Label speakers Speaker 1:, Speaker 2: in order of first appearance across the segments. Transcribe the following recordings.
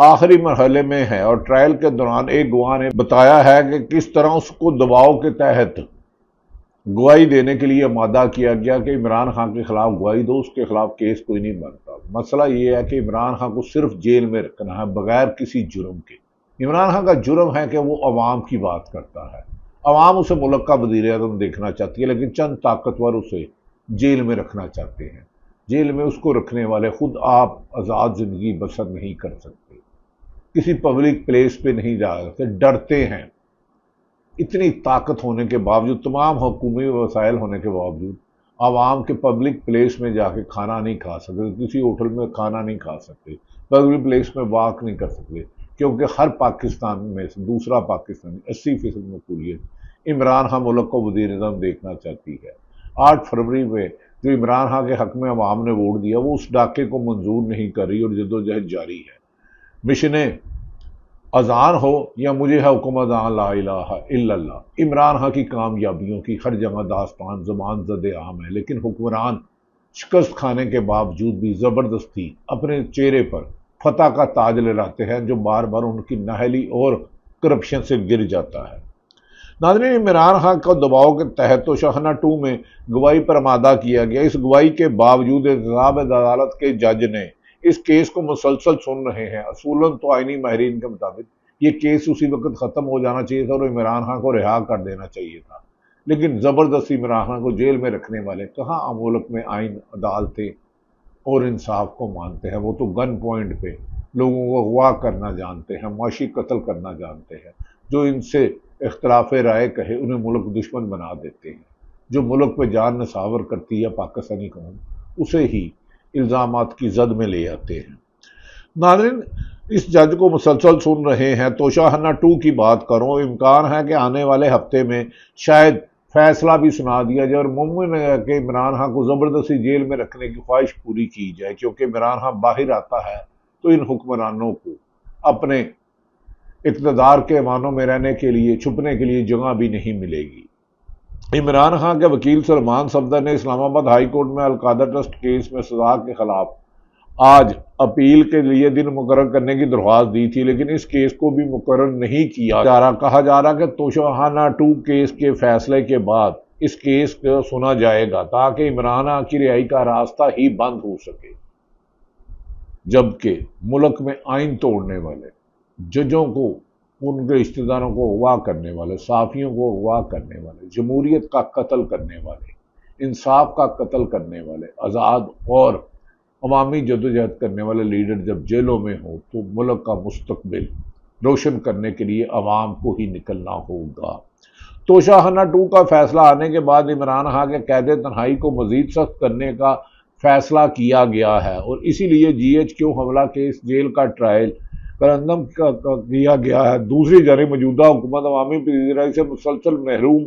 Speaker 1: آخری مرحلے میں ہے اور ٹرائل کے دوران ایک گواہ نے بتایا ہے کہ کس طرح اس کو دباؤ کے تحت گواہی دینے کے لیے آمادہ کیا گیا کہ عمران خان کے خلاف گواہی دو، اس کے خلاف کیس کوئی نہیں بنتا۔ مسئلہ یہ ہے کہ عمران خان کو صرف جیل میں رکھنا ہے بغیر کسی جرم کے۔ عمران خان کا جرم ہے کہ وہ عوام کی بات کرتا ہے، عوام اسے ملک کا وزیر اعظم دیکھنا چاہتی ہے، لیکن چند طاقتور اسے جیل میں رکھنا چاہتے ہیں۔ جیل میں اس کو رکھنے والے خود آپ آزاد زندگی بسر نہیں کر سکتے، کسی پبلک پلیس پہ نہیں جا سکتے، ڈرتے ہیں۔ اتنی طاقت ہونے کے باوجود، تمام حکومتی وسائل ہونے کے باوجود، عوام کے پبلک پلیس میں جا کے کھانا نہیں کھا سکتے، کسی ہوٹل میں کھانا نہیں کھا سکتے، پبلک پلیس میں واک نہیں کر سکتے، کیونکہ ہر پاکستان میں سے دوسرا پاکستانی 80% مقبولیت عمران خان ملک کو وزیر اعظم دیکھنا چاہتی ہے۔ 8 فروری میں جو عمران خان کے حق میں عوام نے ووٹ دیا، وہ اس ڈاکے کو منظور نہیں کر رہی اور جدوجہد جاری ہے۔ مشن اذان ہو یا مجھے ہے حکم اذان لا الہ الا اللہ، عمران خان کی کامیابیوں کی ہر جگہ داستان زبان زد عام ہے، لیکن حکمران شکست کھانے کے باوجود بھی زبردستی اپنے چہرے پر فتح کا تاج لہراتے ہیں، جو بار بار ان کی نااہلی اور کرپشن سے گر جاتا ہے۔ ناظرین، عمران خان کو دباؤ کے تحت توشہانہ 2 میں گواہی پر آمادہ کیا گیا۔ اس گواہی کے باوجود انتظام عدالت کے جج نے اس کیس کو مسلسل سن رہے ہیں۔ اصولاً تو آئینی ماہرین کے مطابق یہ کیس اسی وقت ختم ہو جانا چاہیے تھا اور عمران خان کو رہا کر دینا چاہیے تھا، لیکن زبردستی عمران خان کو جیل میں رکھنے والے کہاں ملک میں آئین، عدالتیں اور انصاف کو مانتے ہیں؟ وہ تو گن پوائنٹ پہ لوگوں کو اغوا کرنا جانتے ہیں، معاشی قتل کرنا جانتے ہیں۔ جو ان سے اختلاف رائے کہے انہیں ملک دشمن بنا دیتے ہیں۔ جو ملک پہ جان نصاور کرتی ہے پاکستانی قوم، اسے ہی الزامات کی زد میں لے آتے ہیں۔ ناظرین، اس جج کو مسلسل سن رہے ہیں۔ توشہانہ 2 کی بات کروں، امکان ہے کہ آنے والے ہفتے میں شاید فیصلہ بھی سنا دیا جائے اور ممکن ہے کہ عمران خان کو زبردستی جیل میں رکھنے کی خواہش پوری کی جائے، کیونکہ عمران خان باہر آتا ہے تو ان حکمرانوں کو اپنے اقتدار کے معنوں میں رہنے کے لیے، چھپنے کے لیے جگہ بھی نہیں ملے گی۔ عمران خان کے وکیل سلمان صفدر نے اسلام آباد ہائی کورٹ میں القادہ ٹرسٹ کیس میں سزا کے خلاف آج اپیل کے لیے دن مقرر کرنے کی درخواست دی تھی، لیکن اس کیس کو بھی مقرر نہیں کیا جا رہا۔ کہا جا رہا کہ توشہانہ 2 کیس کے فیصلے کے بعد اس کیس کو سنا جائے گا تاکہ عمران خان کی رہائی کا راستہ ہی بند ہو سکے، جبکہ ملک میں آئین توڑنے والے، ججوں کو، ان کے رشتہ داروں کو اغوا کرنے والے، صحافیوں کو اغوا کرنے والے، جمہوریت کا قتل کرنے والے، انصاف کا قتل کرنے والے، آزاد اور عوامی جدوجہد کرنے والے لیڈر جب جیلوں میں ہوں تو ملک کا مستقبل روشن کرنے کے لیے عوام کو ہی نکلنا ہوگا۔ توشہانہ 2 کا فیصلہ آنے کے بعد عمران خان کے قید تنہائی کو مزید سخت کرنے کا فیصلہ کیا گیا ہے اور اسی لیے GHQ حملہ کیس جیل کا ٹرائل کرندم کیا گیا ہے۔ دوسری جانب موجودہ حکومت عوامی پذیرائی سے مسلسل محروم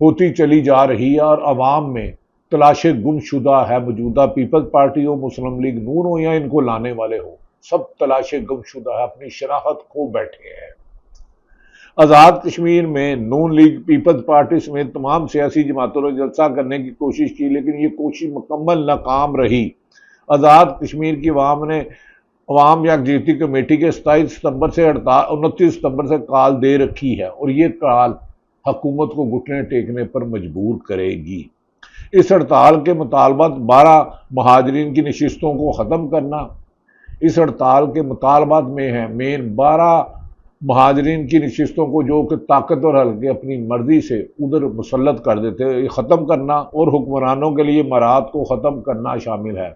Speaker 1: ہوتی چلی جا رہی ہے اور عوام میں تلاش گم شدہ ہے۔ موجودہ پیپلز پارٹی ہو، مسلم لیگ نون ہو یا ان کو لانے والے ہو، سب تلاش گم شدہ ہے، اپنی شناخت کھو بیٹھے ہیں۔ آزاد کشمیر میں نون لیگ، پیپلز پارٹی سمیت تمام سیاسی جماعتوں نے جلسہ کرنے کی کوشش کی، لیکن یہ کوشش مکمل ناکام رہی۔ آزاد کشمیر کی عوام یکجہتی کمیٹی کے 27 ستمبر سے 29 ستمبر سے کال دے رکھی ہے اور یہ کال حکومت کو گھٹنے ٹیکنے پر مجبور کرے گی۔ اس ہڑتال کے مطالبات 12 مہاجرین کی نشستوں کو ختم کرنا۔ اس ہڑتال کے مطالبات میں ہے مین 12 مہاجرین کی نشستوں کو جو کہ طاقتور حلقے اپنی مرضی سے ادھر مسلط کر دیتے ہیں، یہ ختم کرنا اور حکمرانوں کے لیے مراد کو ختم کرنا شامل ہے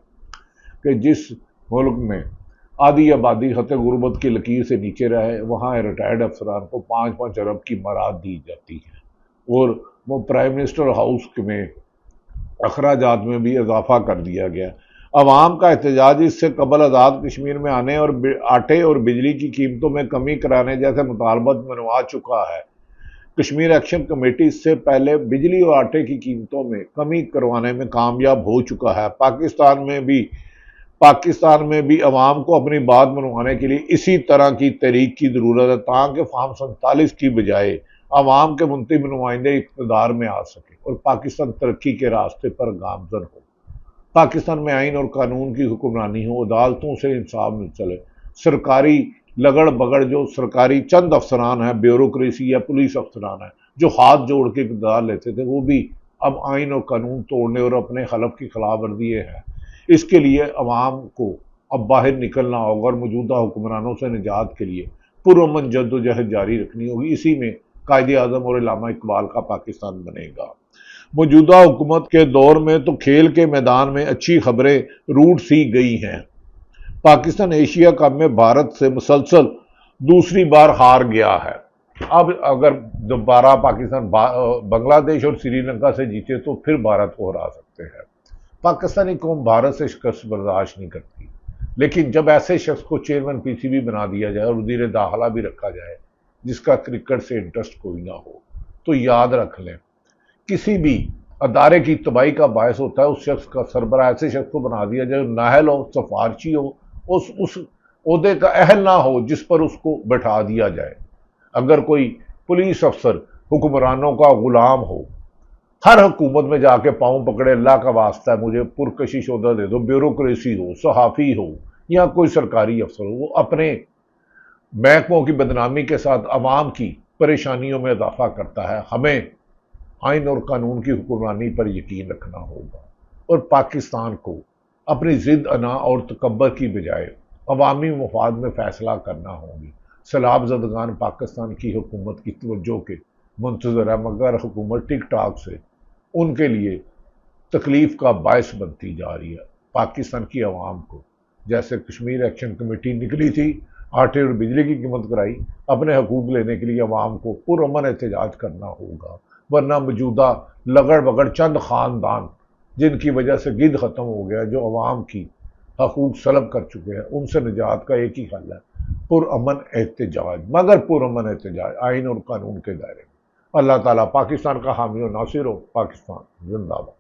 Speaker 1: کہ جس ملک میں آدھی آبادی خط غربت کی لکیر سے نیچے رہے، وہاں ریٹائرڈ افسران کو 5 ارب کی مراد دی جاتی ہے اور وہ پرائم منسٹر ہاؤس میں اخراجات میں بھی اضافہ کر دیا گیا۔ عوام کا احتجاج اس سے قبل آزاد کشمیر میں آنے اور آٹے اور بجلی کی قیمتوں میں کمی کرانے جیسے مطالبات منوا چکا ہے۔ کشمیر ایکشن کمیٹی اس سے پہلے بجلی اور آٹے کی قیمتوں میں کمی کروانے میں کامیاب ہو چکا ہے۔ پاکستان میں بھی عوام کو اپنی بات منوانے کے لیے اسی طرح کی تحریک کی ضرورت ہے تاکہ فارم 47 کی بجائے عوام کے منتخب نمائندے اقتدار میں آ سکے اور پاکستان ترقی کے راستے پر گامزن ہو۔ پاکستان میں آئین اور قانون کی حکمرانی ہو، عدالتوں سے انصاف میں چلے، سرکاری لگڑ بگڑ جو سرکاری چند افسران ہیں، بیوروکریسی یا پولیس افسران ہیں، جو ہاتھ جوڑ کے اقتدار لیتے تھے، وہ بھی اب آئین اور قانون توڑنے اور اپنے حلف کی خلاف ورزی ہے۔ اس کے لیے عوام کو اب باہر نکلنا ہوگا اور موجودہ حکمرانوں سے نجات کے لیے پرامن جد و جہد جاری رکھنی ہوگی۔ اسی میں قائد اعظم اور علامہ اقبال کا پاکستان بنے گا۔ موجودہ حکومت کے دور میں تو کھیل کے میدان میں اچھی خبریں روٹ سی گئی ہیں۔ پاکستان ایشیا کپ میں بھارت سے مسلسل دوسری بار ہار گیا ہے۔ اب اگر دوبارہ پاکستان بنگلہ دیش اور سری لنکا سے جیتے تو پھر بھارت کو ہرا سکتے ہیں۔ پاکستانی قوم بھارت سے شکست برداشت نہیں کرتی، لیکن جب ایسے شخص کو چیئرمین پی سی بی بنا دیا جائے اور وزیر داخلہ بھی رکھا جائے جس کا کرکٹ سے انٹرسٹ کوئی نہ ہو، تو یاد رکھ لیں کسی بھی ادارے کی تباہی کا باعث ہوتا ہے اس شخص کا سربراہ ایسے شخص کو بنا دیا جائے، نااہل ہو، سفارشی ہو، اس عہدے کا اہل نہ ہو جس پر اس کو بٹھا دیا جائے۔ اگر کوئی پولیس افسر حکمرانوں کا غلام ہو، ہر حکومت میں جا کے پاؤں پکڑے، اللہ کا واسطہ ہے مجھے پرکشش عہدہ دے دو، بیوروکریسی ہو، صحافی ہو یا کوئی سرکاری افسر ہو، وہ اپنے محکموں کی بدنامی کے ساتھ عوام کی پریشانیوں میں اضافہ کرتا ہے۔ ہمیں آئین اور قانون کی حکمرانی پر یقین رکھنا ہوگا اور پاکستان کو اپنی ضد انا اور تکبر کی بجائے عوامی مفاد میں فیصلہ کرنا ہوگی۔ سیلاب زدگان پاکستان کی حکومت کی توجہ کے منتظر ہے، مگر حکومت ٹک ٹاک سے ان کے لیے تکلیف کا باعث بنتی جا رہی ہے۔ پاکستان کی عوام کو جیسے کشمیر ایکشن کمیٹی نکلی تھی، آٹے اور بجلی کی قیمت کرائی، اپنے حقوق لینے کے لیے عوام کو پرامن احتجاج کرنا ہوگا، ورنہ موجودہ لگڑ بگڑ چند خاندان جن کی وجہ سے گد ختم ہو گیا، جو عوام کی حقوق سلب کر چکے ہیں، ان سے نجات کا ایک ہی حل ہے، پرامن احتجاج، مگر پرامن احتجاج آئین اور قانون کے دائرے میں۔ اللہ تعالیٰ پاکستان کا حامی و ناصر ہو۔ پاکستان زندہ باد۔